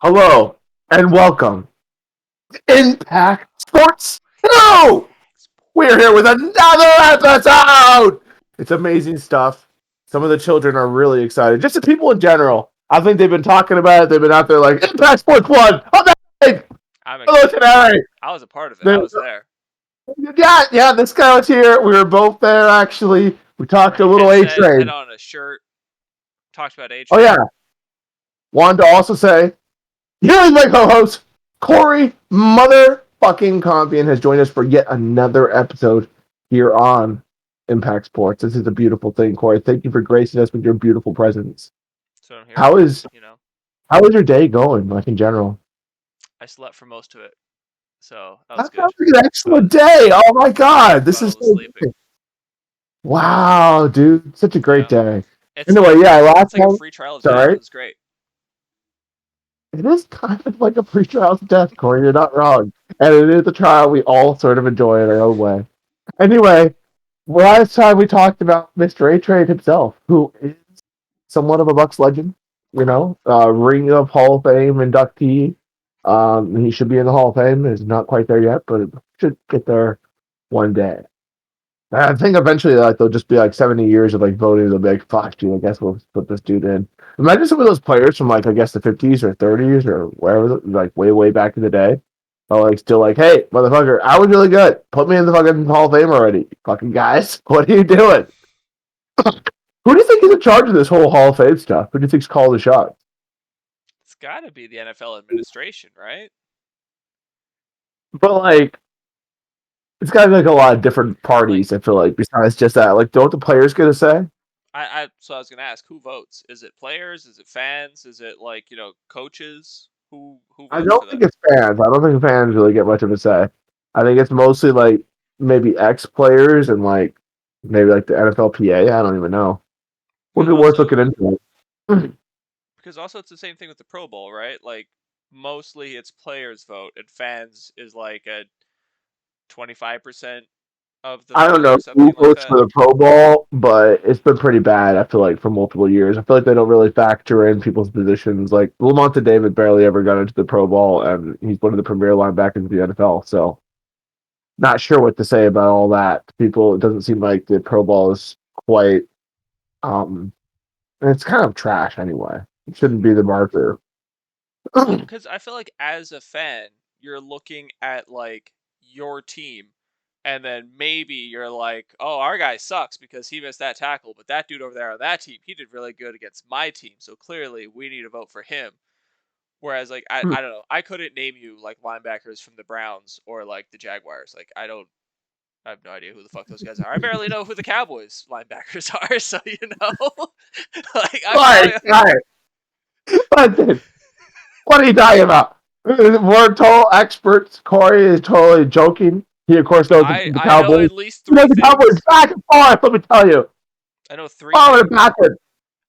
Hello and welcome to Impact Sports. No, we're here with another episode. It's amazing stuff. Some of the children are really excited. Just the people in general. I think they've been talking about it. They've been out there like Impact Sports One. I'm Hello excited. today. I was a part of it. I was there. Yeah. This guy was here. We were both there actually. We talked Wore a a little A headset, had Train. on a shirt, talked about A Oh Train. yeah. Wanted to also say, here's my co-host, Cory motherfucking Compian has joined us for yet another episode here on Impact Sports. This is a beautiful thing, Cory. Thank you for gracing us with your beautiful presence. So I'm here How for. is how is your day going, like in general? I slept for most of it, so that was That good. sounds like an I excellent was, day. Oh my I god, was this is well so sleeping. good. Wow, dude, such a great Yeah, day. it's Anyway, like yeah, last it's like a time. free trial of death. Sorry, It was great. it is kind of like a pre-trial to death, Cory. You're not wrong, and it is a trial we all sort of enjoy in our own way. Anyway, last time we talked about Mr. A Trade himself, who is somewhat of a Bucks legend, Ring of Hall of Fame inductee. He should be in the Hall of Fame. He's not quite there yet, but should get there one day. I think eventually, like, they'll just be like 70 years of like voting. They'll be like, "Fuck, dude, I guess we'll put this dude in." Imagine some of those players from like I guess the 50s or 30s or wherever, like way back in the day, are like still like, "Hey, motherfucker, I was really good. Put me in the fucking Hall of Fame already, fucking guys. What are you doing?" Who do you think is in charge of this whole Hall of Fame stuff? Who do you think's calling the shots? It's got to be the NFL administration, right? But like, it's got to be like a lot of different Like parties. I feel like besides just that, like, don't the players get a say? so I was gonna ask, who votes? Is it players? Is it fans? Is it coaches? Who I votes for don't that? think it's fans. I don't think fans really get much of a say. I think it's mostly like maybe ex players and like maybe like the NFLPA. I don't even know. Would Because be worth also looking into. It. because also it's the same thing with the Pro Bowl, right? Like mostly it's players vote and fans is like a 25% of the I don't vote know or who something like votes that. for the Pro Bowl, but it's been pretty bad. I feel like for multiple years. I feel like they don't really factor in people's positions. Like Lamonte David barely ever got into the Pro Bowl, and he's one of the premier linebackers in the NFL. So not sure what to say about all that. People, it doesn't seem like the Pro Bowl is quite. Um, it's kind of trash anyway. It shouldn't be the marker. Well, I because I feel like as a fan, you're looking at like your team, and then maybe you're like, oh, our guy sucks because he missed that tackle, but that dude over there on that team, he did really good against my team, so clearly we need to vote for him. Whereas like I don't know, I couldn't name you like linebackers from the Browns or like the Jaguars. Like I have no idea who the fuck those guys are. I barely know who the Cowboys linebackers are, so like I Right, probably right. What are you talking about? We're total experts. Corey is totally joking. He, of course, knows the I know Cowboys. at least He knows three the Cowboys things. back and forth, let me tell you. I know three Forward and things. backward.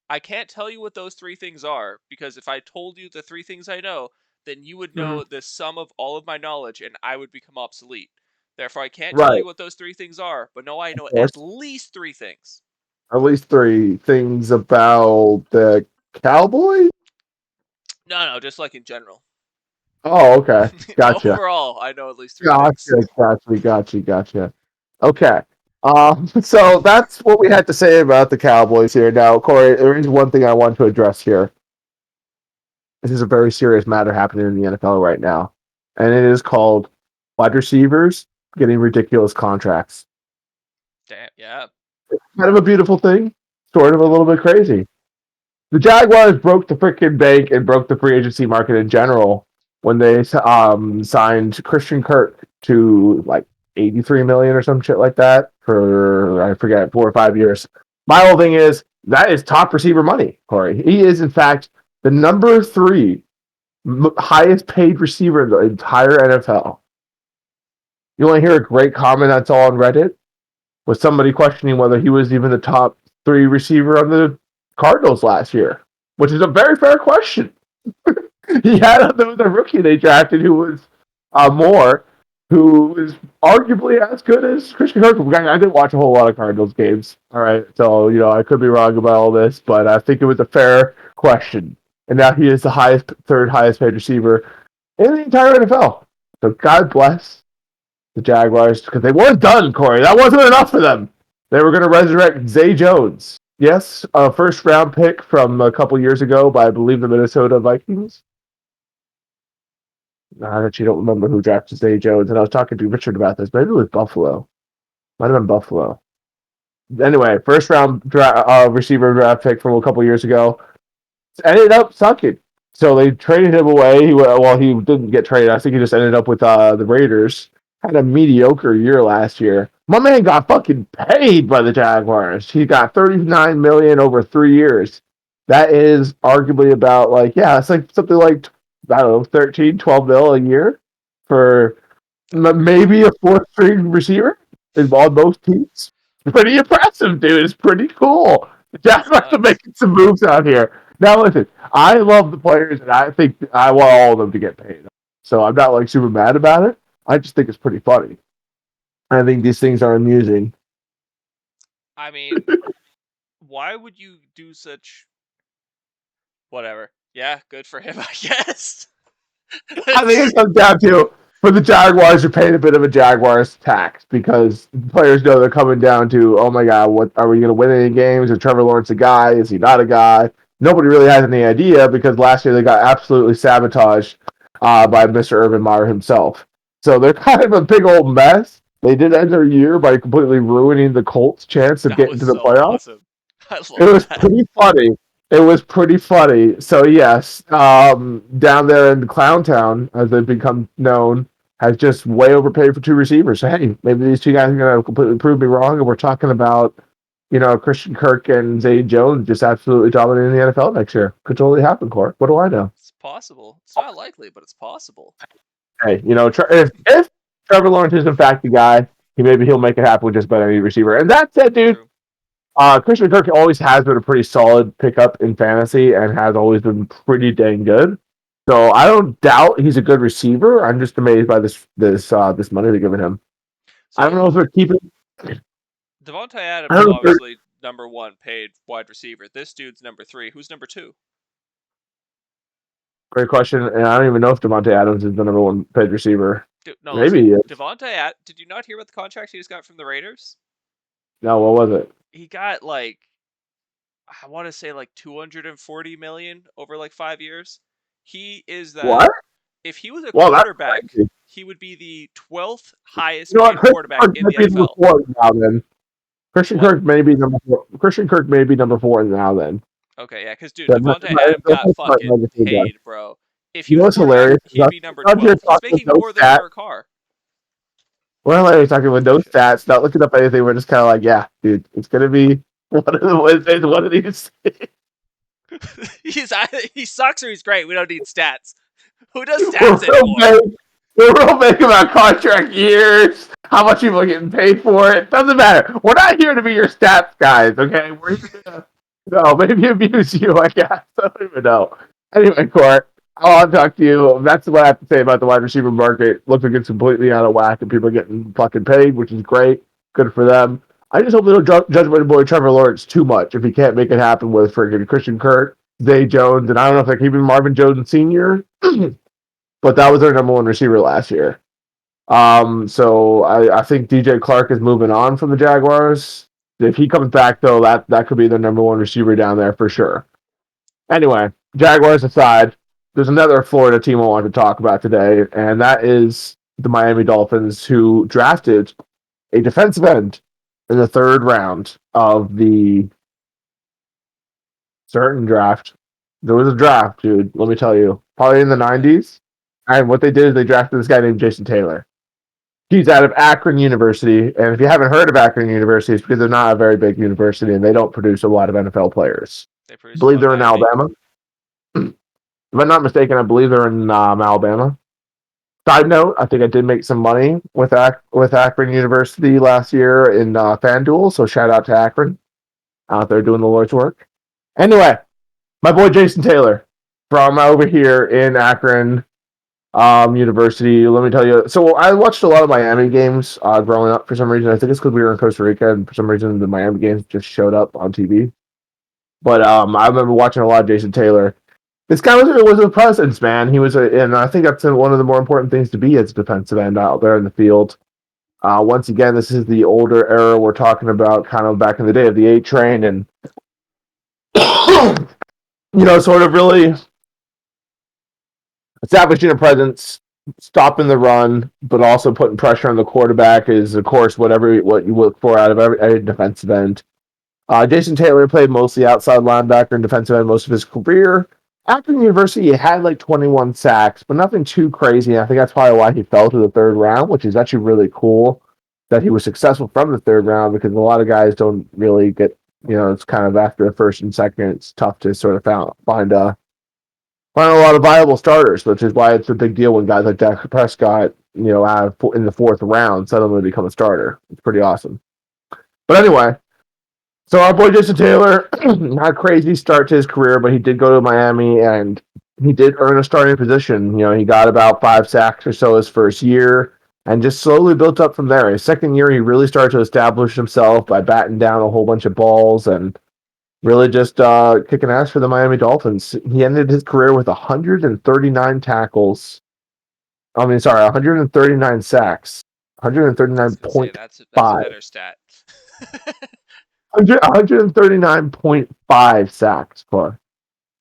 I can't tell you what those three things are because if I told you the three things I know, then you would Mm-hmm. know the sum of all of my knowledge and I would become obsolete. Therefore, I can't tell Right, you what those three things are, but no, I of know at course. least three things. At least three things about the Cowboys? No, just like in general. Oh, okay. Gotcha. Overall, I know at least three things. Gotcha. Okay. So that's what we had to say about the Cowboys here. Now, Corey, there is one thing I want to address here. This is a very serious matter happening in the NFL right now, and it is called wide receivers getting ridiculous contracts. Damn, yeah. Kind of a beautiful thing, sort of a little bit crazy. The Jaguars broke the freaking bank and broke the free agency market in general when they signed Christian Kirk to like 83 million or some shit like that for I forget 4 or 5 years. My whole thing is that is top receiver money, Corey. He is in fact the number three highest paid receiver in the entire NFL. You want to hear a great comment that's all on Reddit? Was somebody questioning whether he was even the top three receiver on the Cardinals last year, which is a very fair question. He had there was a rookie they drafted who was Moore, who was arguably as good as Christian Kirk. I didn't watch a whole lot of Cardinals games. All right, so I could be wrong about all this, but I think it was a fair question. and now he is the third highest paid receiver in the entire NFL. So God bless the Jaguars, because they weren't done, Corey. That wasn't enough for them. They were going to resurrect Zay Jones. Yes, a first-round pick from a couple years ago by, I believe, the Minnesota Vikings. I actually don't remember who drafted Zay Jones, and I was talking to Richard about this. Maybe it was Buffalo. Might have been Buffalo. Anyway, first-round receiver draft pick from a couple years ago. Ended up sucking. So they traded him away. He didn't get traded. I think he just ended up with the Raiders. Had a mediocre year last year. My man got fucking paid by the Jaguars. He got $39 million over 3 years. That is arguably about it's like something like, I don't know, 13, 12 mil a year for maybe a fourth string receiver on most teams. Pretty impressive, dude. It's pretty cool. The Jaguars are making some moves out here. Now listen, I love the players, and I think I want all of them to get paid. So I'm not super mad about it. I just think it's pretty funny. I think these things are amusing. I mean, why would you do such? Whatever. Yeah, good for him, I guess. I think it comes down to, for the Jaguars, you're paying a bit of a Jaguars tax because players know they're coming down to, oh my God, what are we going to win any games? Is Trevor Lawrence a guy? Is he not a guy? Nobody really has any idea because last year they got absolutely sabotaged by Mr. Urban Meyer himself. So they're kind of a big old mess. They did end their year by completely ruining the Colts' chance of getting to the playoffs. Awesome. It was pretty funny. It was pretty funny. So yes, down there in Clowntown, as they've become known, has just way overpaid for two receivers. So hey, maybe these two guys are going to completely prove me wrong, and we're talking about, Christian Kirk and Zay Jones just absolutely dominating the NFL next year. Could totally happen, Court. What do I know? It's possible. It's not likely, but it's possible. Hey, if Trevor Lawrence is in fact the guy, he'll make it happen with just about any receiver. And that said, dude, Christian Kirk always has been a pretty solid pickup in fantasy and has always been pretty dang good. So I don't doubt he's a good receiver. I'm just amazed by this money they're giving him. So, I don't know if they're keeping. Devontae Adams is obviously number one paid wide receiver. This dude's number 3. Who's number 2? Great question, and I don't even know if Devontae Adams is the number one paid receiver. Dude, no, maybe. Devontae, did you not hear about the contract he just got from the Raiders? No, what was it? He got I want to say $240 million over 5 years. He is that. What? If he was a quarterback, he would be the 12th highest paid quarterback in the NFL. Now, then. Christian Kirk may be number 4. Christian Kirk may be number 4 now. Then. Okay, yeah, because dude, Devontae Adams got fucking paid, bro. If he was hilarious, he'd be number 12. He's making more than Derek Carr. We're hilarious talking with no stats, not looking up anything. We're just kind of like, yeah, dude, it's gonna be one of these. He sucks or he's great. We don't need stats. Who does stats anymore? We're real big about contract years, how much people are getting paid for it. Doesn't matter. We're not here to be your stats guys, okay? We're here to, maybe abuse you, I guess. I don't even know. Anyway, Court, I want to talk to you. That's what I have to say about the wide receiver market. Looks like it's completely out of whack, and people are getting fucking paid, which is great. Good for them. I just hope they don't judge my boy Trevor Lawrence too much if he can't make it happen with friggin' Christian Kirk, Zay Jones, and I don't know if they're keeping Marvin Jones Sr., but that was their number one receiver last year. So I think DJ Clark is moving on from the Jaguars. If he comes back, though, that could be their number one receiver down there for sure. Anyway, Jaguars aside, there's another Florida team I want to talk about today, and that is the Miami Dolphins, who drafted a defensive end in the 3rd round of the certain draft. There was a draft, dude, let me tell you. Probably in the 90s. And what they did is they drafted this guy named Jason Taylor. He's out of Akron University, and if you haven't heard of Akron University, it's because they're not a very big university, and they don't produce a lot of NFL players. I believe they're in Alabama. If I'm not mistaken, I believe they're in Alabama. Side note, I think I did make some money with Akron University last year in FanDuel, so shout out to Akron out there doing the Lord's work. Anyway, my boy Jason Taylor from over here in Akron University. Let me tell you. So I watched a lot of Miami games growing up for some reason. I think it's because we were in Costa Rica, and for some reason the Miami games just showed up on TV. But I remember watching a lot of Jason Taylor. This guy was a presence, man. He was and I think that's one of the more important things to be as a defensive end out there in the field. Once again, this is the older era we're talking about, kind of back in the day of the 8 train, and sort of really establishing a presence, stopping the run, but also putting pressure on the quarterback is, of course, what you look for out of every defensive end. Jason Taylor played mostly outside linebacker and defensive end most of his career. After the university, he had like 21 sacks, but nothing too crazy. I think that's probably why he fell to the third round, which is actually really cool that he was successful from the third round, because a lot of guys don't really get, it's kind of after the first and second, it's tough to sort of find a lot of viable starters, which is why it's a big deal when guys like Dak Prescott, out in the fourth round, suddenly become a starter. It's pretty awesome. But anyway, so our boy Jason Taylor, not a crazy start to his career, but he did go to Miami and he did earn a starting position. He got about 5 sacks or so his first year and just slowly built up from there. His second year, he really started to establish himself by batting down a whole bunch of balls and really just kicking ass for the Miami Dolphins. He ended his career with 139 tackles. 139 sacks. I was gonna say 139.5. that's a better stat. 139.5 sacks for.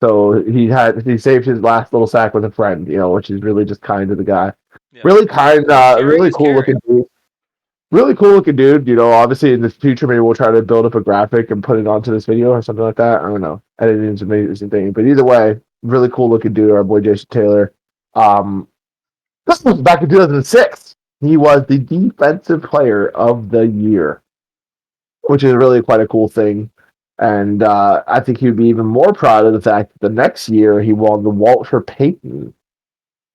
So he saved his last little sack with a friend, which is really just kind of the guy. Yeah. Really kind, really cool caring. looking dude. Really cool looking dude. Obviously in the future maybe we'll try to build up a graphic and put it onto this video or something like that. I don't know. Editing is an amazing thing. But either way, really cool looking dude, our boy Jason Taylor. This was back in 2006. He was the defensive player of the year, which is really quite a cool thing. And I think he would be even more proud of the fact that the next year he won the Walter Payton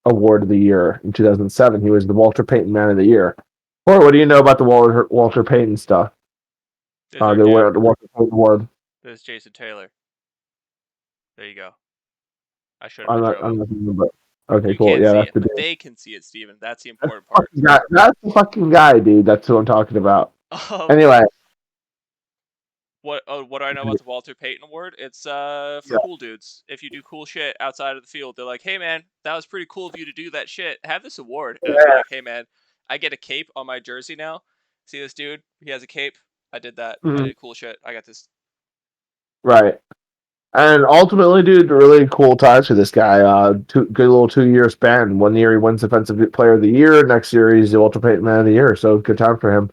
Award of the Year in 2007. He was the Walter Payton Man of the Year. Or what do you know about the Walter Payton stuff? The Walter Payton Award. There's Jason Taylor. There you go. I showed I'm a not, picture of him. Okay, You cool. can't Yeah, see that's it, the but dude. they can see it, Steven. That's the important part. That's the fucking guy, dude. That's who I'm talking about. Um, Anyway. What do I know about the Walter Payton Award? It's for cool dudes. If you do cool shit outside of the field, they're like, "Hey man, that was pretty cool of you to do that shit. Have this award." And I'm like, "Hey man, I get a cape on my jersey now. See this dude? He has a cape. I did that. I did cool shit. I got this." Right. And ultimately, dude, really cool times for this guy. Good little 2-year span. 1 year he wins Defensive Player of the Year. Next year he's the Walter Payton Man of the Year. So good time for him.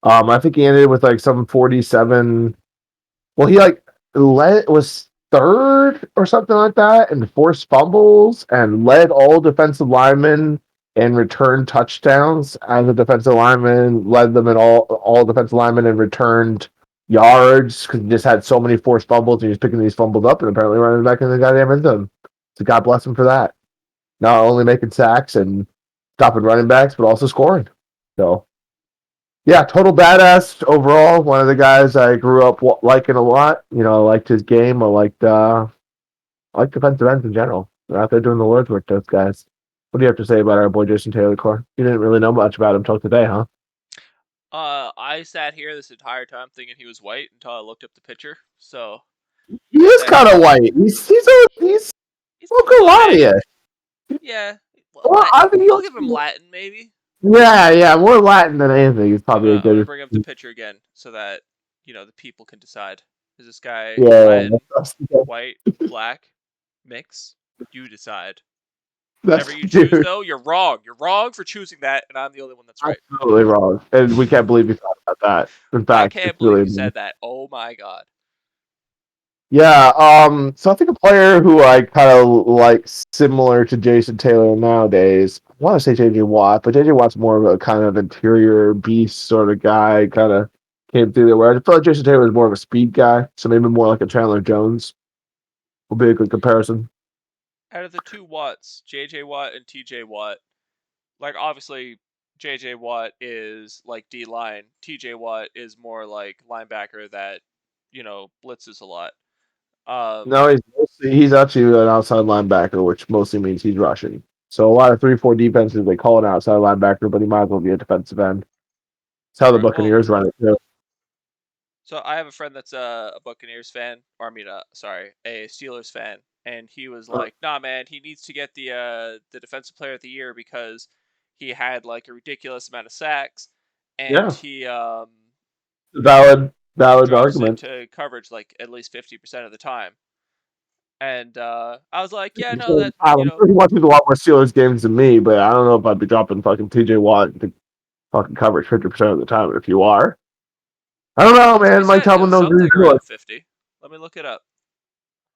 I think he ended with like some 47. Well, he was third or something like that, and forced fumbles and led all defensive linemen in return touchdowns as a defensive lineman. Led them in all defensive linemen in returned yards because he just had so many forced fumbles and he was picking these fumbles up and apparently running back in the goddamn end zone. So God bless him for that. Not only making sacks and stopping running backs, but also scoring. So yeah, total badass overall. One of the guys I grew up liking a lot. I liked his game. I liked defensive ends in general. They're out there doing the Lord's work, those guys. What do you have to say about our boy Jason Taylor, Core? You didn't really know much about him until today, huh? I sat here this entire time thinking he was white until I looked up the picture. So he is kind of white. He's Latin. Yeah, Well, I think I'll give him Latin maybe. Yeah, more Latin than anything. He's probably I'm gonna bring up the picture again so that the people can decide. Is this guy Latin, white, black, mix? You decide. Whatever you choose, though, you're wrong. You're wrong for choosing that, and I'm the only one that's right. Absolutely wrong, and we can't believe you thought about that. In fact, I can't believe you said that. Oh my god. Yeah, so I think a player who I kind of like similar to Jason Taylor nowadays, I want to say JJ Watt, but JJ Watt's more of a kind of interior beast sort of guy, kind of came through there. Where I feel like Jason Taylor is more of a speed guy, so maybe more like a Chandler Jones will be a good comparison. Out of the two Watts, JJ Watt and TJ Watt, like obviously JJ Watt is like D line, TJ Watt is more like linebacker that blitzes a lot. No, he's actually an outside linebacker, which mostly means he's rushing. So a lot of 3-4 defenses they call an outside linebacker, but he might as well be a defensive end. That's how the Buccaneers run it too. So I have a friend that's a Buccaneers fan, or a Steelers fan, and he was like, "Nah, man, he needs to get the defensive player of the year because he had like a ridiculous amount of sacks, and Yeah, he valid drops argument. into coverage like at least 50% of the time." And I was like, "Yeah, I'm no, that sure he watches a lot more Steelers games than me, but I don't know if I'd be dropping fucking TJ Watt into fucking coverage 50% of the time. But if you are, I don't know, he man. Mike said it Tomlin was knows what he's something doing. around 50. Let me look it up."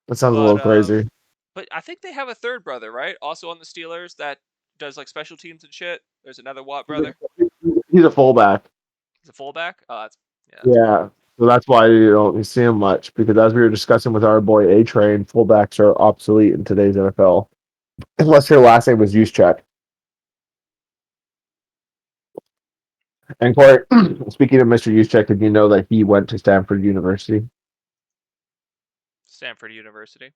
That sounds a But little crazy. I think they have a third brother, right? Also on the Steelers that does like special teams and shit. There's another Watt brother. He's a fullback. He's a fullback. Oh, that's yeah, that's cool. Yeah. So that's why you don't see him much, because as we were discussing with our boy A Train, fullbacks are obsolete in today's NFL. Unless your last name was Juszczyk. And Corey, speaking of Mr. Juszczyk, did you know that he went to Stanford University? Stanford University.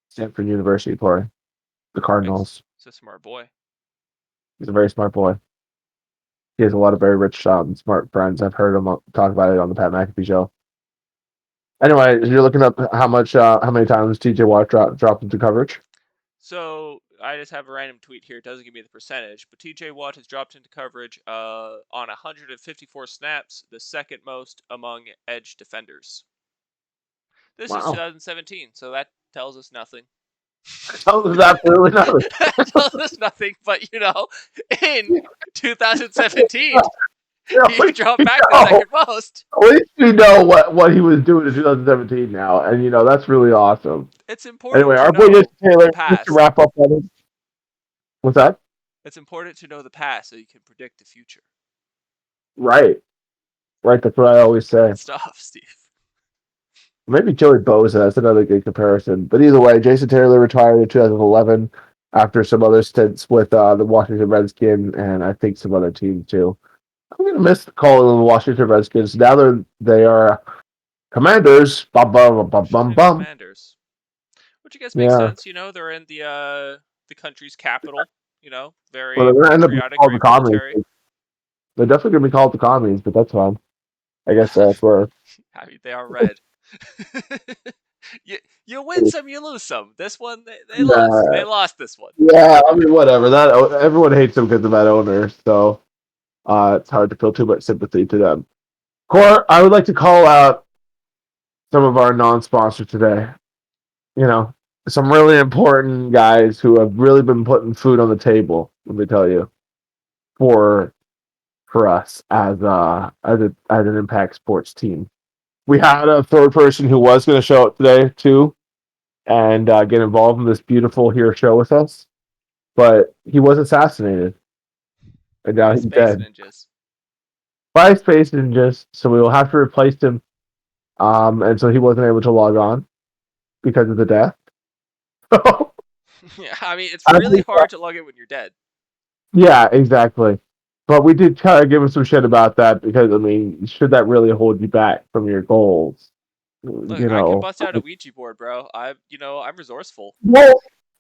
Stanford University, Corey. The Nice. Cardinals. He's a smart boy. He's a very smart boy. He has a lot of very rich, smart friends. I've heard him talk about it on the Pat McAfee show. Anyway, you're looking up how many times TJ Watt dropped into coverage. So I just have a random tweet here. It doesn't give me the percentage, but TJ Watt has dropped into coverage on 154 snaps, the second most among edge defenders. This is Wow, 2017, so that tells us nothing. tells us absolutely nothing. That tells us nothing, but in 2017, At he least dropped we back to know. second most. At least we know what he was doing in 2017 now, and that's really awesome. It's Anyway, important to our boy know Taylor, the just to past. wrap up on it. What's that? It's important to know the past so you can predict the future. Right, right. That's what I always say. Good stuff, Steve. Maybe Joey Bosa. That's another good comparison. But either way, Jason Taylor retired in 2011 after some other stints with the Washington Redskins and I think some other teams too. I'm gonna miss the call of the Washington Redskins. Now they are Commanders. Bum bum bum bum Washington bum. Commanders. Which I guess makes Yeah. sense. They're in the country's capital. Well, Very they're gonna end up being patriotic, called the very commies. military. They're definitely gonna be called the commies, but that's fine. I guess that's where. I mean, they are red. you win some, you lose some. This one, they lost. Yeah, They lost this one. yeah. I mean, whatever. That everyone hates them because of that owner, so it's hard to feel too much sympathy to them. Core, I would like to call out some of our non-sponsors today. You know, some really important guys who have really been putting food on the table. Let me tell you, for us as an Impact Sports team. We had a third person who was going to show up today too, and get involved in this beautiful here show with us, but he was assassinated, and now By he's space dead ninjas. by Space Ninjas. So we will have to replace him, and so he wasn't able to log on because of the death. Yeah, I mean, it's I really think, hard to log in when you're dead. yeah, exactly. But we did kind of give him some shit about that because I mean, should that really hold you back from your goals? Look, I can bust out a Ouija board, bro. I'm resourceful. Well,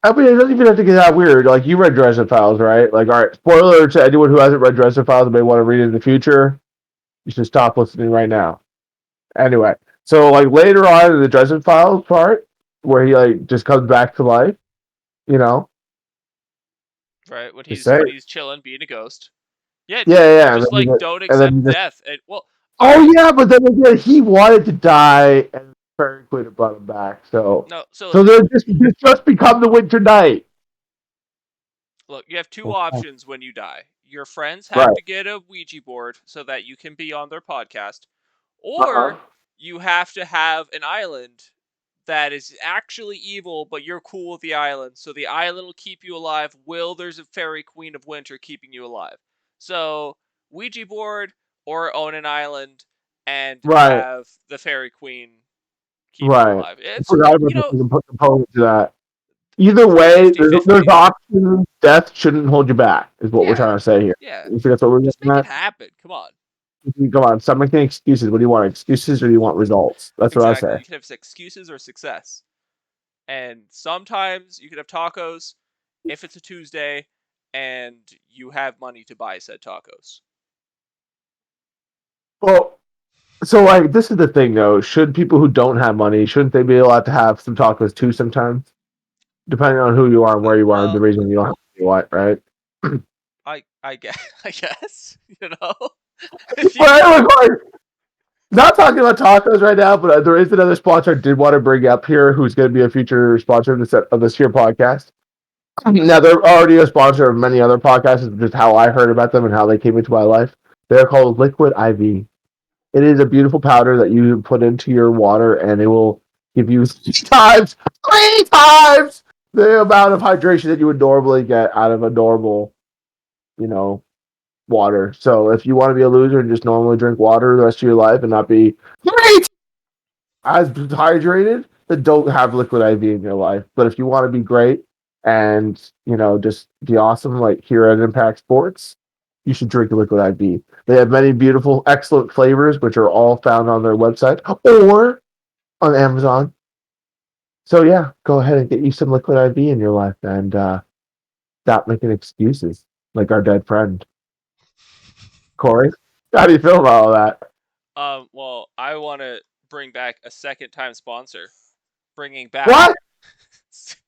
I mean, it doesn't even have to get that weird. Like, you read Dresden Files, right? Like, all right, spoiler to anyone who hasn't read Dresden Files and may want to read it in the future, you should stop listening right now. Anyway, so, like, later on in the Dresden Files part, where he, like, just comes back to life, you know, Right, when just he's say, when he's chilling, being a ghost. Yeah, yeah, yeah, yeah. just like don't And then accept he just, death. And well, all right. oh, yeah, but then again, he wanted to die, and Fairy Queen had brought him back, so. No, so So they're just become the Winter Night. look, you have two options when you die. Your friends have Right. to get a Ouija board so that you can be on their podcast, Uh-huh. or you have to have an island that is actually evil, but you're cool with the island, so the island will keep you alive. There's a fairy queen of winter keeping you alive. So Ouija board or own an island and Right. have the fairy queen keep you Right. alive. I It's forgot about the component to that. Either it's like way, 50 there's 50. options. Death shouldn't hold you back, is what we're Yeah, trying to say here. yeah. You think that's what we're Just getting make it at? happen. Come on. Come on, stop making excuses. What do you want? Excuses or do you want results? That's what I Exactly. say. You can have excuses or success. And sometimes you can have tacos if it's a Tuesday and you have money to buy said tacos. Well, so like this is the thing though. Should people who don't have money, shouldn't they be allowed to have some tacos too sometimes? depending on who you are and where you are, Well, the reason you don't have to do what, right? I guess, I guess, you know, if you But anyway, Corey, not talking about tacos right now, but there is another sponsor I did want to bring up here who's going to be a future sponsor of this here podcast. Now, they're already a sponsor of many other podcasts. It's just how I heard about them and how they came into my life. They're called Liquid IV. It is a beautiful powder that you put into your water, and it will give you three times the amount of hydration that you would normally get out of a normal, you know, water. So if you want to be a loser and just normally drink water the rest of your life and not be as hydrated, then don't have Liquid IV in your life. But if you want to be great and just be awesome, like here at Impact Sports, you should drink Liquid IV. They have many beautiful, excellent flavors, which are all found on their website or on Amazon. So yeah, go ahead and get you some Liquid IV in your life and stop making excuses like our dead friend Corey. How do you feel about all that? well, I want to bring back a second-time sponsor, bringing back What?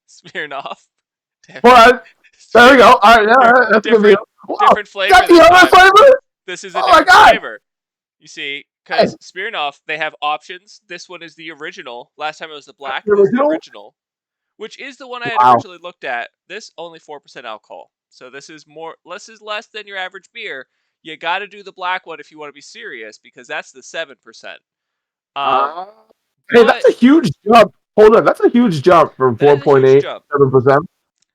Smirnoff. What? There we go. All right, yeah, that's gonna be different flavor. Got the other flavor? This is a different flavor. You see, because Smirnoff, they have options. This one is the original. Last time it was the black. This is the original, which is the one I had originally looked at. This only 4% alcohol, so this is less than your average beer. You got to do the black one if you want to be serious, because that's the 7%. Hey, that's a huge jump. Hold on, that's a huge jump from 4.8 to 7%.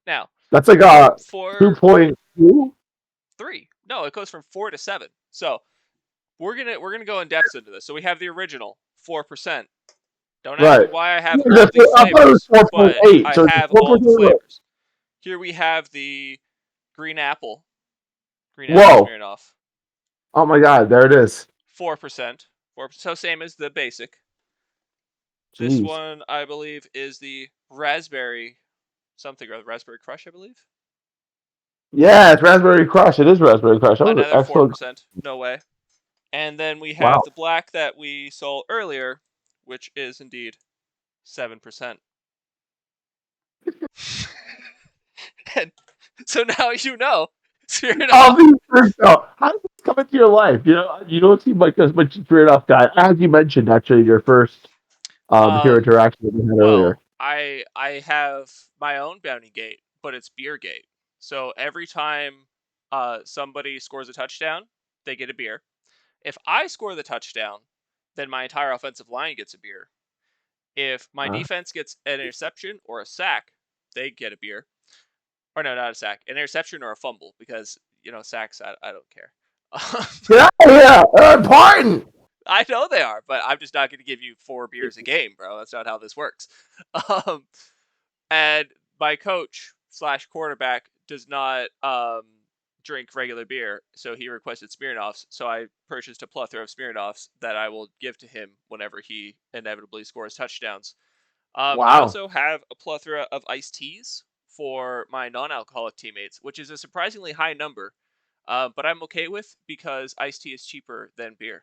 Now that's like a 2.2. 3. No, it goes from 4 to 7. So we're gonna go in depth into this. So we have the original 4%. Don't ask me why I have all these flavors, but I have all the flavors. Here we have the green apple. Smirnoff. Oh my God, there it is. 4%. So same as the basic. Jeez. This one, I believe, is the raspberry something, or Raspberry Crush, I believe. Yeah, it's Raspberry Crush. It is Raspberry Crush. Another 4%. No way. And then we have the black that we saw earlier, which is indeed 7%. And so now you know. How does this come into your life? You don't seem like as much Smirnoff guy, as you mentioned. Actually, your first here interaction that we had earlier. I have my own Bounty Gate, but it's Beer Gate. So every time somebody scores a touchdown, they get a beer. If I score the touchdown, then my entire offensive line gets a beer. If my defense gets an interception or a sack, they get a beer. Or no, not a sack, an interception or a fumble, because sacks, I don't care. Yeah, they're important. I know they are, but I'm just not going to give you 4 beers a game, bro. That's not how this works. And my coach / quarterback does not drink regular beer, so he requested Smirnoffs. So I purchased a plethora of Smirnoffs that I will give to him whenever he inevitably scores touchdowns. I also have a plethora of iced teas for my non-alcoholic teammates, which is a surprisingly high number, but I'm okay with, because iced tea is cheaper than beer.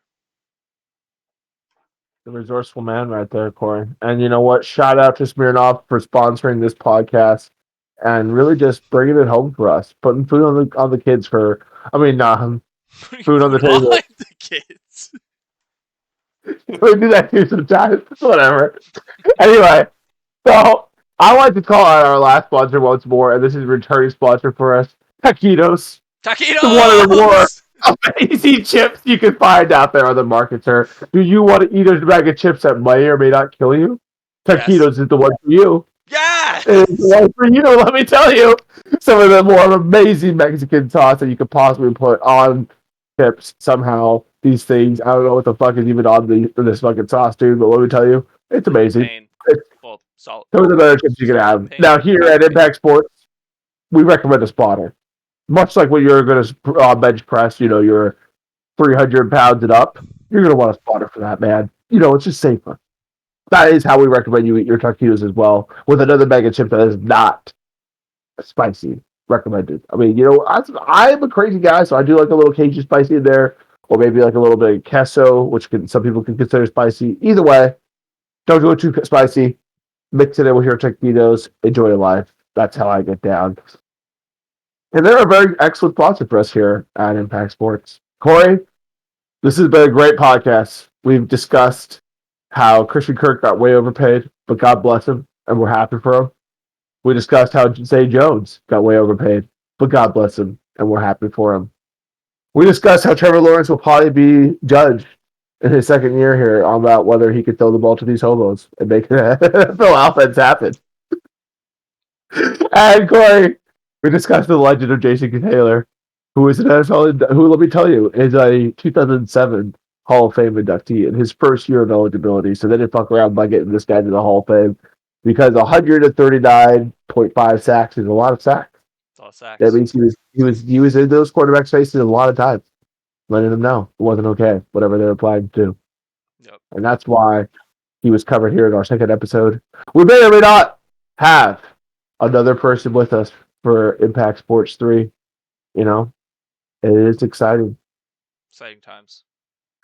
The resourceful man right there, Corey. And you know what? Shout out to Smirnoff for sponsoring this podcast and really just bringing it home for us, putting food on the kids food on the table. The kids. We do that too sometimes. Whatever. Anyway, so I like to call out our last sponsor once more, and this is a returning sponsor for us, Taquitos. Taquitos! One of the more amazing chips you can find out there on the market, sir. Do you want to eat a bag of chips that may or may not kill you? Taquitos is the one for you. Yeah! It's the one for you, let me tell you. Some of the more amazing Mexican sauce that you could possibly put on chips somehow. These things, I don't know what the fuck is even on this fucking sauce, dude, but let me tell you, it's amazing. Salt. Those are the other chips you can have. Now, here at Impact Sports, we recommend a spotter. Much like when you're going to bench press, you're 300 pounds and up, you're going to want a spotter for that, man. It's just safer. That is how we recommend you eat your taquitos as well, with another bag of chips that is not spicy. Recommended. I mean, I'm a crazy guy, so I do like a little Cajun spicy in there, or maybe like a little bit of queso, which some people can consider spicy. Either way, don't go too spicy. mix it in with your taquitos, enjoy your life. That's how I get down. And they're a very excellent sponsor for us here at Impact Sports. Corey, this has been a great podcast. We've discussed how Christian Kirk got way overpaid, but God bless him, and we're happy for him. We discussed how Zay Jones got way overpaid, but God bless him, and we're happy for him. We discussed how Trevor Lawrence will probably be judged in his second year here on about whether he could throw the ball to these hobos and make the NFL offense happen. And Corey, we discussed the legend of Jason Taylor, who is an NFL, who, let me tell you, is a 2007 Hall of Fame inductee in his first year of eligibility. So they didn't fuck around by getting this guy to the Hall of Fame because 139.5 sacks is a lot of sacks. It's all sacks. That means he was in those quarterbacks' faces a lot of times, letting them know it wasn't okay, whatever they were applying to. Yep. And that's why he was covered here in our second episode. We may or may not have another person with us for Impact Sports 3. You know, it is exciting. Exciting times.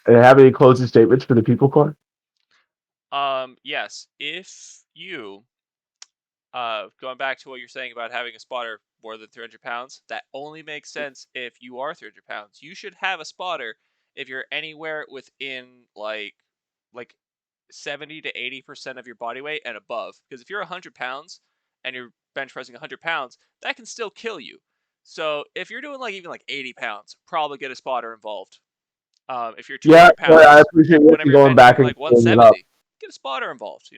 And have any closing statements for the people, Corey? Yes. If you, going back to what you're saying about having a spotter more than 300 pounds, that only makes sense if you are 300 pounds. You should have a spotter if you're anywhere within like 70 to 80% of your body weight and above. Because if you're 100 pounds and you're bench pressing 100 pounds, that can still kill you. So if you're doing even 80 pounds, probably get a spotter involved. If you're 200 pounds, I appreciate whenever you you're going back benching and 170, get a spotter involved.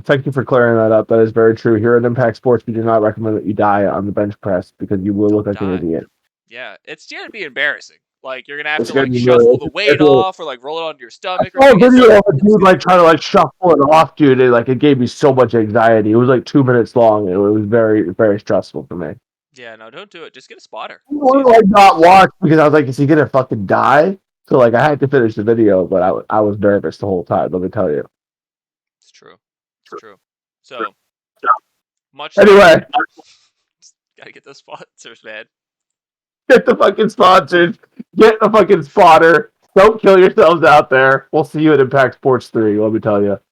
Thank you for clearing that up. That is very true. Here at Impact Sports, we do not recommend that you die on the bench press because you will look like an idiot. Yeah, it's gonna be embarrassing. You're gonna have It's to gonna be shuffle the weight off, or roll it onto your stomach. I saw a video of a dude trying to shuffle it off, dude. It gave me so much anxiety. It was 2 minutes long. It was very, very stressful for me. Yeah, no, don't do it. Just get a spotter. I wanted to not watch because I was is he gonna fucking die? So I had to finish the video, but I was nervous the whole time. Let me tell you. It's true. It's true. So much. Anyway, gotta get those sponsors, man. Get the fucking sponsors. Get the fucking spotter. Don't kill yourselves out there. We'll see you at Impact Sports 3. Let me tell you.